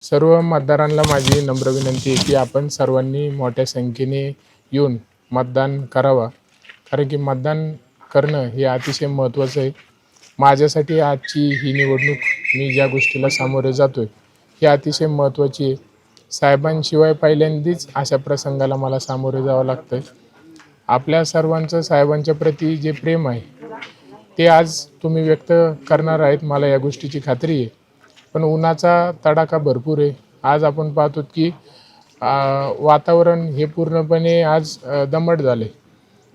सर्व मतदारांना माझी नम्र विनंती आहे की आपण सर्वांनी मोठ्या संख्येने येऊन मतदान करावा. कारण की मतदान करणं हे अतिशय महत्त्वाचं आहे. माझ्यासाठी आजची ही निवडणूक मी ज्या गोष्टीला सामोरे जातो आहे ही अतिशय महत्त्वाची आहे. साहेबांशिवाय पहिल्यांदाच अशा प्रसंगाला मला सामोरे जावं लागतं आहे. आपल्या सर्वांचं साहेबांच्या प्रती जे प्रेम आहे ते आज तुम्ही व्यक्त करणार आहेत, मला या गोष्टीची खात्री आहे. पण उन्हाचा तडाखा भरपूर आहे. आज आपण पाहतो की वातावरण हे पूर्णपणे आज दमट झाले.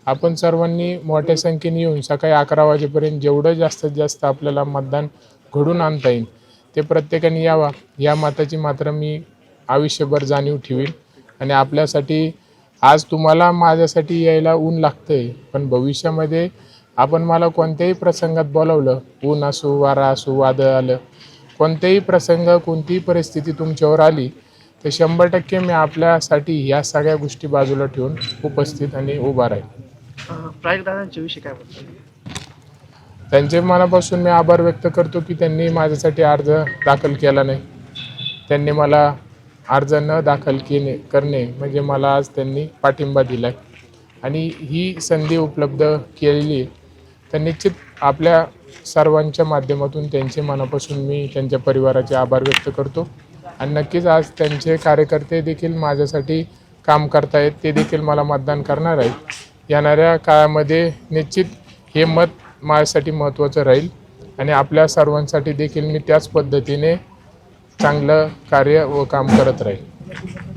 आपण सर्वांनी मोठ्या संख्येने येऊन सकाळी 11 वाजेपर्यंत जेवढं जास्तीत जास्त आपल्याला मतदान घडून आणता येईल ते प्रत्येकाने यावा. या मताची मात्र मी आयुष्यभर जाणीव ठेवीन. आणि आपल्यासाठी आज तुम्हाला माझ्यासाठी यायला ऊन लागतंय, पण भविष्यामध्ये आपण मला कोणत्याही प्रसंगात बोलावलं, ऊन असो, वारा असो, वादळ आलं, कोणतेही प्रसंग, कोणतीही परिस्थिती तुमच्यावर आली तर 100% मी आपल्यासाठी या सगळ्या गोष्टी बाजूला ठेवून उपस्थित आणि उभा राहील. प्रयागदादांच्या विषयी काय बोलतो? त्यांचे मनापासून मी आभार व्यक्त करतो की त्यांनी माझ्यासाठी अर्ज दाखल केला नाही. त्यांनी मला अर्ज न दाखल करणे म्हणजे मला आज त्यांनी पाठिंबा दिला आहे आणि ही संधी उपलब्ध केलेली आहे. तर निश्चित आपल्या सर्वांच्या माध्यमातून त्यांचे मनापासून मी त्यांच्या परिवाराचे आभार व्यक्त करतो. आणि नक्कीच आज त्यांचे कार्यकर्ते देखील माझ्यासाठी काम करतायत, ते देखील मला मतदान करणार आहेत. येणाऱ्या काळामध्ये निश्चित हे मत माझ्यासाठी महत्त्वाचं राहील आणि आपल्या सर्वांसाठी देखील मी त्याच पद्धतीने चांगलं कार्य व काम करत राहील.